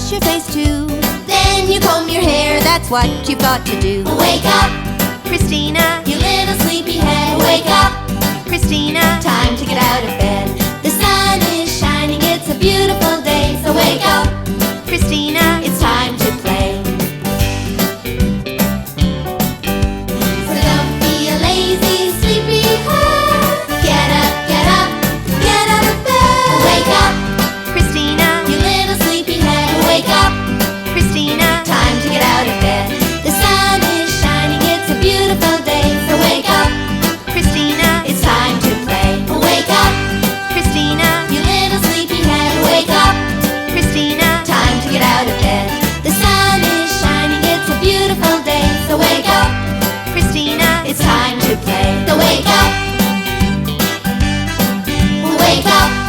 wash your face too. Then you comb your hair, that's what you've got to do. Wake up, Christina, you little sleepyhead. Wake up, Christina, time to get out of bed. The sun is shining, it's a beautiful day. So wake up, Christina, it's time to play. So don't be a lazy sleepyhead. Get up, get up, get out of bed. Wake up, Christina, you little sleepyhead. Wake up, Christina, time to get out of bed. The sun is shining, it's a beautiful day. So wake up, Christina, it's time to play. Wake up, Christina, you little sleepyhead. Wake up, Christina, time to get out of bed. The sun is shining, it's a beautiful day. So wake up, Christina, it's time to play. So wake up, wake up.